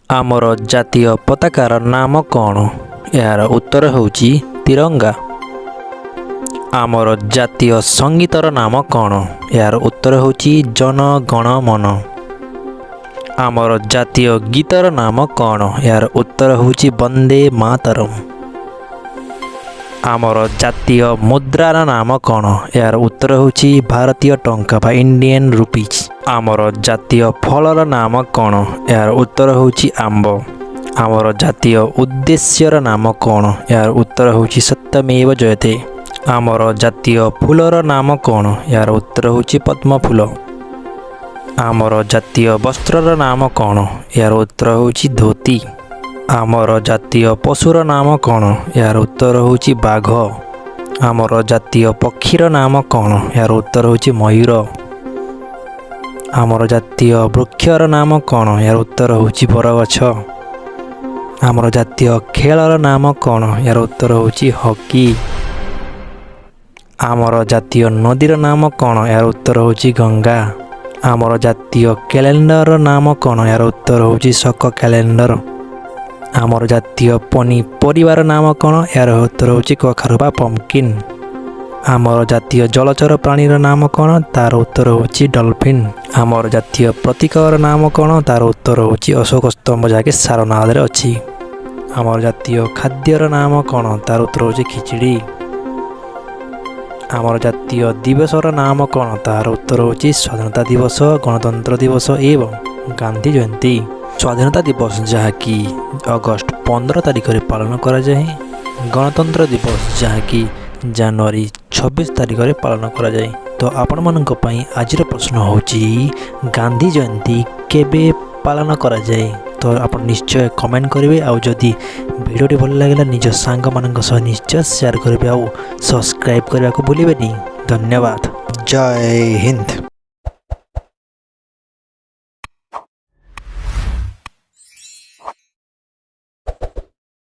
ଆମର ଜାତୀୟ ପତାକାର ନାମ କ'ଣ? ଏହାର ଉତ୍ତର ହେଉଛି ତିରଙ୍ଗା। ଆମର ଜାତୀୟ ସଙ୍ଗୀତର ନାମ କ'ଣ? ଏହାର ଉତ୍ତର ହେଉଛି ଜନ ଗଣ ମନ। ଆମର ଜାତୀୟ ଗୀତର ନାମ କ'ଣ? ଏହାର ଉତ୍ତର ହେଉଛି ବନ୍ଦେ ମାତରମ୍। ଆମର ଜାତୀୟ ମୁଦ୍ରାର ନାମ କ'ଣ? ଏହାର ଉତ୍ତର ହେଉଛି ଭାରତୀୟ ଟଙ୍କା ବା ଇଣ୍ଡିଆନ୍ ରୁପିଜ୍। ଆମର ଜାତୀୟ ଫଳର ନାମ କ'ଣ? ଏହାର ଉତ୍ତର ହେଉଛି ଆମ୍ବ। ଆମର ଜାତୀୟ ଉଦ୍ଦେଶ୍ୟର ନାମ କ'ଣ? ଏହାର ଉତ୍ତର ହେଉଛି ସତ୍ୟମେବ ଜୟତେ। ଆମର ଜାତୀୟ ଫୁଲର ନାମ କ'ଣ? ଏହାର ଉତ୍ତର ହେଉଛି ପଦ୍ମ ଫୁଲ। ଆମର ଜାତୀୟ ବସ୍ତ୍ରର ନାମ କ'ଣ? ଏହାର ଉତ୍ତର ହେଉଛି ଧୋତି। ଆମର ଜାତୀୟ ପଶୁର ନାମ କ'ଣ? ଏହାର ଉତ୍ତର ହେଉଛି ବାଘ। ଆମର ଜାତୀୟ ପକ୍ଷୀର ନାମ କ'ଣ? ଏହାର ଉତ୍ତର ହେଉଛି ମୟୂର। ଆମର ଜାତୀୟ ବୃକ୍ଷର ନାମ କ'ଣ? ଏହାର ଉତ୍ତର ହେଉଛି ବରଗଛ। ଆମର ଜାତୀୟ ଖେଳର ନାମ କ'ଣ? ଏହାର ଉତ୍ତର ହେଉଛି ହକି। ଆମର ଜାତୀୟ ନଦୀର ନାମ କ'ଣ? ଏହାର ଉତ୍ତର ହେଉଛି ଗଙ୍ଗା। ଆମର ଜାତୀୟ କ୍ୟାଲେଣ୍ଡରର ନାମ କ'ଣ? ଏହାର ଉତ୍ତର ହେଉଛି ଶକ କ୍ୟାଲେଣ୍ଡର। ଆମର ଜାତୀୟ ପନିପରିବାର ନାମ କ'ଣ? ଏହାର ଉତ୍ତର ହେଉଛି କଖାରୁ ବା ପମ୍ପକିନ୍। ଆମର ଜାତୀୟ ଜଳଚର ପ୍ରାଣୀର ନାମ କ'ଣ? ତା'ର ଉତ୍ତର ହେଉଛି ଡଲଫିନ୍। ଆମର ଜାତୀୟ ପ୍ରତୀକର ନାମ କ'ଣ? ତା'ର ଉତ୍ତର ହେଉଛି ଅଶୋକ ସ୍ତମ୍ଭ, ଯାହାକି ସାରନାଥରେ ଅଛି। ଆମର ଜାତୀୟ ଖାଦ୍ୟର ନାମ କ'ଣ? ତା'ର ଉତ୍ତର ହେଉଛି ଖିଚଡ଼ି। ଆମର ଜାତୀୟ ଦିବସର ନାମ କ'ଣ? ତାହାର ଉତ୍ତର ହେଉଛି ସ୍ୱାଧୀନତା ଦିବସ, ଗଣତନ୍ତ୍ର ଦିବସ ଏବଂ ଗାନ୍ଧୀ ଜୟନ୍ତୀ। ସ୍ୱାଧୀନତା ଦିବସ ଯାହାକି ଅଗଷ୍ଟ 15 ତାରିଖରେ ପାଳନ କରାଯାଏ। ଗଣତନ୍ତ୍ର ଦିବସ ଯାହାକି ଜାନୁଆରୀ 26 ତାରିଖରେ ପାଳନ କରାଯାଏ। ତ ଆପଣମାନଙ୍କ ପାଇଁ ଆଜିର ପ୍ରଶ୍ନ ହେଉଛି ଗାନ୍ଧୀ ଜୟନ୍ତୀ କେବେ ପାଳନ କରାଯାଏ? ତ ଆପଣ ନିଶ୍ଚୟ କମେଣ୍ଟ କରିବେ। ଆଉ ଯଦି ଭିଡ଼ିଓଟି ଭଲ ଲାଗିଲା ନିଜ ସାଙ୍ଗମାନଙ୍କ ସହ ନିଶ୍ଚୟ ସେୟାର କରିବେ ଆଉ ସବସ୍କ୍ରାଇବ୍ କରିବାକୁ ଭୁଲିବେନି। ଧନ୍ୟବାଦ। ଜୟ ହିନ୍ଦ।